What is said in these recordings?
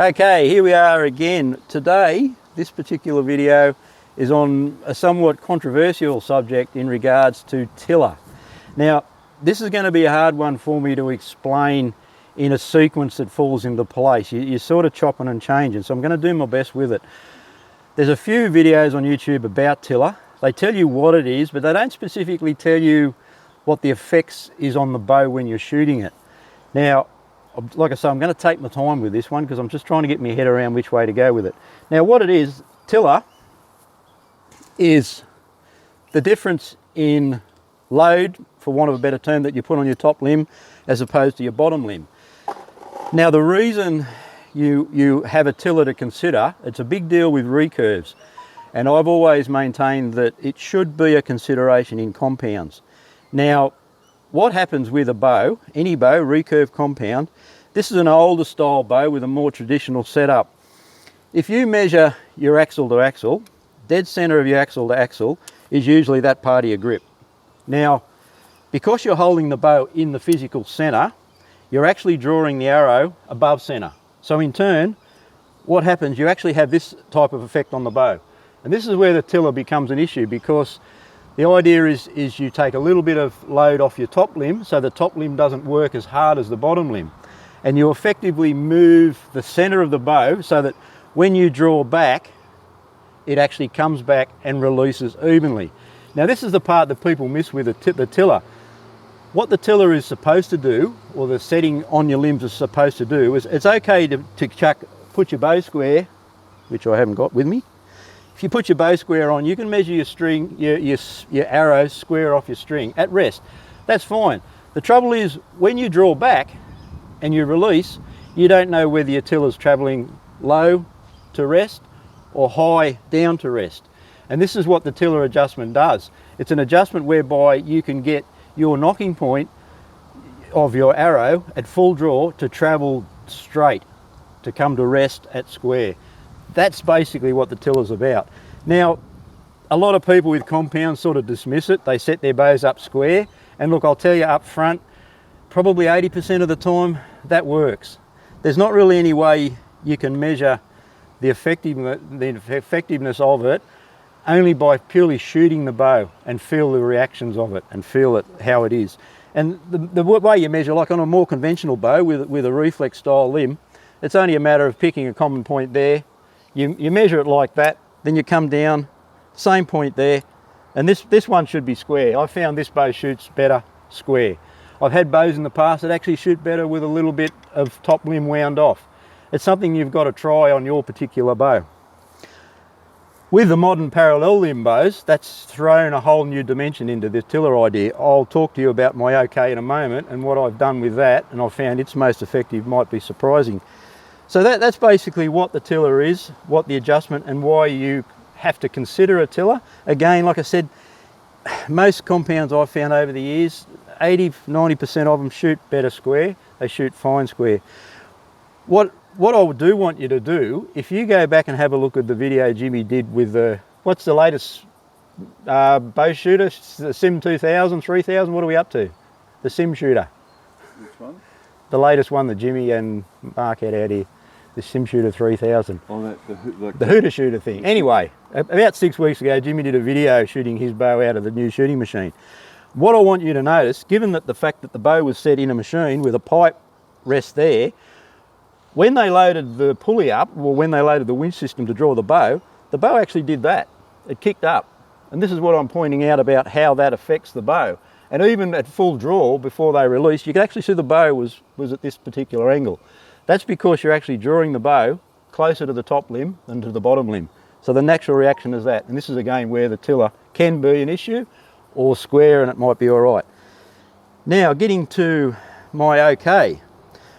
Okay, here we are again. Today, this particular video is on a somewhat controversial subject in regards to tiller. Now, this is going to be a hard one for me to explain in a sequence that falls into place. You're sort of chopping and changing, so I'm going to do my best with it. There's a few videos on YouTube about tiller. They tell you what it is, but they don't specifically tell you what the effects is on the bow when you're shooting it. Now, like I say, I'm going to take my time with this one because I'm just trying to get my head around which way to go with it. Now, what it is, tiller is the difference in load, for want of a better term, that you put on your top limb as opposed to your bottom limb. Now, the reason you have a tiller to consider, it's a big deal with recurves, and I've always maintained that it should be a consideration in compounds. Now, what happens with a bow, any bow, recurve, compound, this is an older style bow with a more traditional setup. If you measure your axle to axle, dead center of your axle to axle is usually that part of your grip. Now, because you're holding the bow in the physical center, you're actually drawing the arrow above center. So in turn, what happens, you actually have this type of effect on the bow. And this is where the tiller becomes an issue, because the idea is you take a little bit of load off your top limb so the top limb doesn't work as hard as the bottom limb. And you effectively move the center of the bow so that when you draw back, it actually comes back and releases evenly. Now, this is the part that people miss with the tiller. What the tiller is supposed to do, or the setting on your limbs is supposed to do, is it's okay to put your bow square, which I haven't got with me. If you put your bow square on, you can measure your string, your arrow square off your string at rest. That's fine. The trouble is, when you draw back and you release, you don't know whether your tiller's traveling low to rest or high down to rest. And this is what the tiller adjustment does. It's an adjustment whereby you can get your knocking point of your arrow at full draw to travel straight, to come to rest at square. That's basically what the tiller's about. Now, a lot of people with compounds sort of dismiss it. They set their bows up square, and look, I'll tell you up front, probably 80% of the time that works. There's not really any way you can measure the effectiveness of it only by purely shooting the bow and feel the reactions of it and feel it how it is. And the way you measure, like on a more conventional bow with a reflex style limb, it's only a matter of picking a common point there. You measure it like that, then you come down, same point there, and this one should be square. I found this bow shoots better square. I've had bows in the past that actually shoot better with a little bit of top limb wound off. It's something you've got to try on your particular bow. With the modern parallel limb bows, that's thrown a whole new dimension into this tiller idea. I'll talk to you about my OK in a moment and what I've done with that, and I've found it's most effective might be surprising. So that's basically what the tiller is, what the adjustment, and why you have to consider a tiller. Again, like I said, most compounds I've found over the years, 80–90% of them shoot better square. They shoot fine square. What I do want you to do, if you go back and have a look at the video Jimmy did with what's the latest bow shooter, the Sim 2000, 3000, what are we up to? The Sim shooter. Which one? The latest one that Jimmy and Mark had out here. The Sim Shooter 3000. Oh, the Hooter shooter thing. Anyway, about 6 weeks ago, Jimmy did a video shooting his bow out of the new shooting machine. What I want you to notice, given that the fact that the bow was set in a machine with a pipe rest there, when they loaded the pulley up, or when they loaded the winch system to draw the bow actually did that. It kicked up. And this is what I'm pointing out about how that affects the bow. And even at full draw, before they released, you could actually see the bow was at this particular angle. That's because you're actually drawing the bow closer to the top limb than to the bottom limb. So the natural reaction is that. And this is again where the tiller can be an issue, or square and it might be all right. Now, getting to my OK.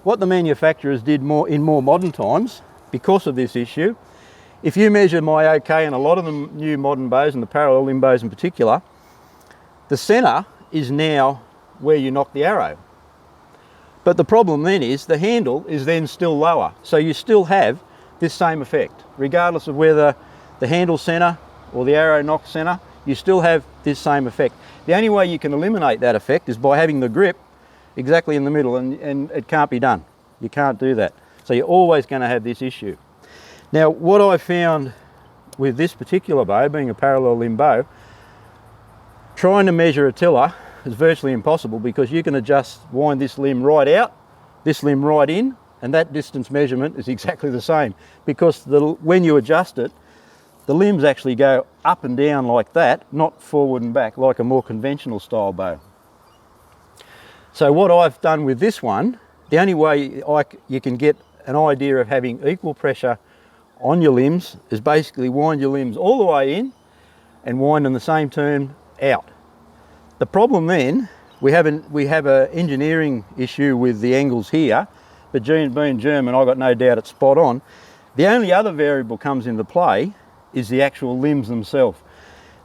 What the manufacturers did in more modern times, because of this issue, if you measure my OK and a lot of the new modern bows, and the parallel limb bows in particular, the center is now where you knock the arrow. But the problem then is the handle is then still lower. So you still have this same effect. Regardless of whether the handle center or the arrow knock center, you still have this same effect. The only way you can eliminate that effect is by having the grip exactly in the middle, and it can't be done. You can't do that. So you're always going to have this issue. Now, what I found with this particular bow, being a parallel limb bow, trying to measure a tiller is virtually impossible, because you can wind this limb right out, this limb right in, and that distance measurement is exactly the same, because when you adjust it, the limbs actually go up and down like that, not forward and back like a more conventional style bow. So what I've done with this one, the only way you can get an idea of having equal pressure on your limbs is basically wind your limbs all the way in and wind in the same turn out. The problem then, we have an engineering issue with the angles here, but being German, I've got no doubt it's spot on. The only other variable comes into play is the actual limbs themselves.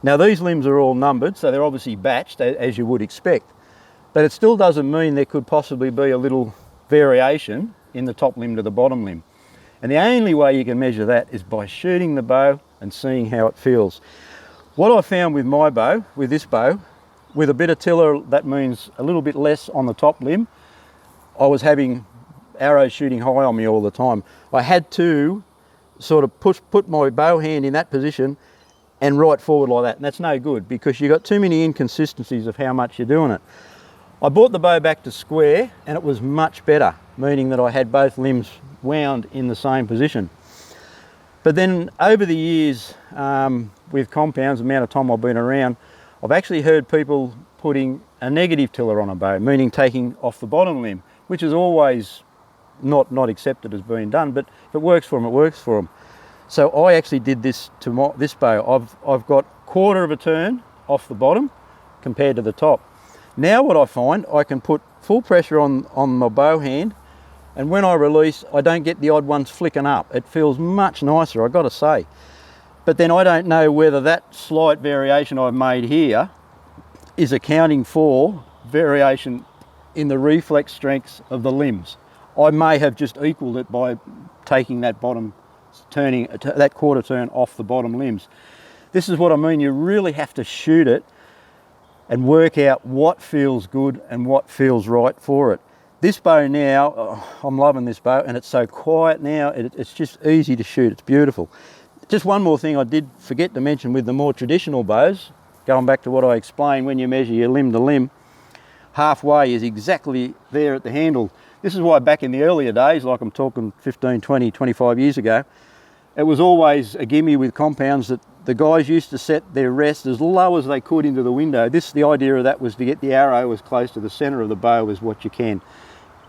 Now these limbs are all numbered, so they're obviously batched, as you would expect, but it still doesn't mean there could possibly be a little variation in the top limb to the bottom limb. And the only way you can measure that is by shooting the bow and seeing how it feels. What I found with my bow, with this bow, with a bit of tiller, that means a little bit less on the top limb, I was having arrows shooting high on me all the time. I had to sort of put my bow hand in that position and right forward like that, and that's no good, because you've got too many inconsistencies of how much you're doing it. I brought the bow back to square and it was much better, meaning that I had both limbs wound in the same position. But then over the years, with compounds, the amount of time I've been around, I've actually heard people putting a negative tiller on a bow, meaning taking off the bottom limb, which is always not accepted as being done, but if it works for them, it works for them. So I actually did this to this bow. I've got quarter of a turn off the bottom compared to the top. Now what I find, I can put full pressure on my bow hand, and when I release, I don't get the odd ones flicking up. It feels much nicer, I've got to say. But then I don't know whether that slight variation I've made here is accounting for variation in the reflex strengths of the limbs. I may have just equaled it by taking that that quarter turn off the bottom limbs. This is what I mean, you really have to shoot it and work out what feels good and what feels right for it. This bow now, I'm loving this bow, and it's so quiet now, it's just easy to shoot, it's beautiful. Just one more thing I did forget to mention with the more traditional bows, going back to what I explained, when you measure your limb to limb, halfway is exactly there at the handle. This is why back in the earlier days, like I'm talking 15, 20, 25 years ago, it was always a gimme with compounds that the guys used to set their rest as low as they could into the window. The idea of that was to get the arrow as close to the centre of the bow as what you can.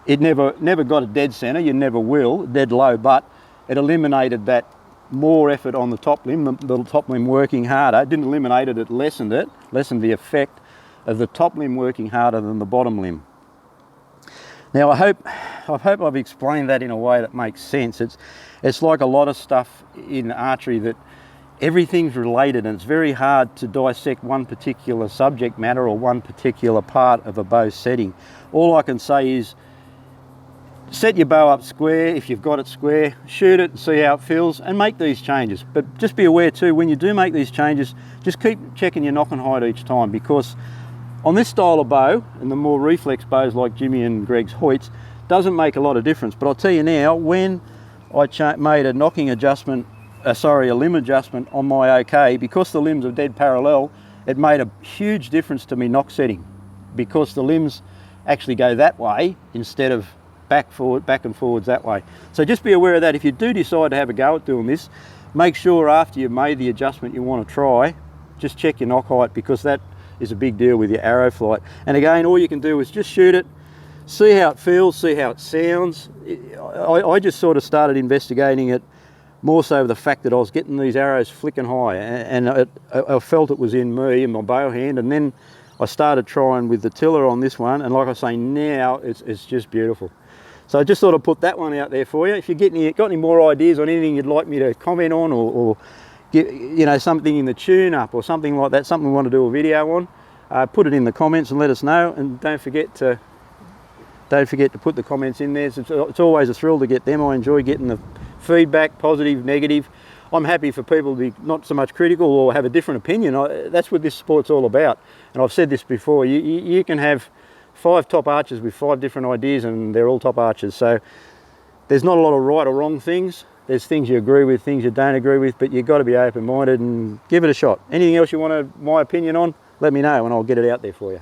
It never got a dead centre, you never will, dead low, but it eliminated that more effort on the top limb, the top limb working harder. It didn't eliminate it, it lessened the effect of the top limb working harder than the bottom limb. Now I hope I've explained that in a way that makes sense. It's like a lot of stuff in archery, that everything's related, and it's very hard to dissect one particular subject matter or one particular part of a bow setting. All I can say is set your bow up square if you've got it square, shoot it and see how it feels, and make these changes. But just be aware too, when you do make these changes, just keep checking your knocking height each time, because on this style of bow, and the more reflex bows like Jimi and Greg's Hyot's, doesn't make a lot of difference. But I'll tell you now, when I made a knocking adjustment, a limb adjustment on my OK, because the limbs are dead parallel, it made a huge difference to me knock setting, because the limbs actually go that way instead of back and forwards that way. So just be aware of that. If you do decide to have a go at doing this, make sure after you've made the adjustment you want to try, just check your knock height, because that is a big deal with your arrow flight. And again, all you can do is just shoot it, see how it feels, see how it sounds. I just sort of started investigating it more so the fact that I was getting these arrows flicking high, and I felt it was in me, in my bow hand, and then I started trying with the tiller on this one, and like I say, now it's just beautiful. So I just thought I'd put that one out there for you. If you got any more ideas on anything you'd like me to comment on, or get, something in the tune-up or something like that, something we want to do a video on, put it in the comments and let us know. And don't forget to put the comments in there. It's always a thrill to get them. I enjoy getting the feedback, positive, negative. I'm happy for people to be not so much critical or have a different opinion. That's what this sport's all about. And I've said this before, you can have 5 top archers with 5 different ideas and they're all top archers. So there's not a lot of right or wrong things. There's things you agree with, things you don't agree with, but you've got to be open-minded and give it a shot. Anything else you want my opinion on, let me know and I'll get it out there for you.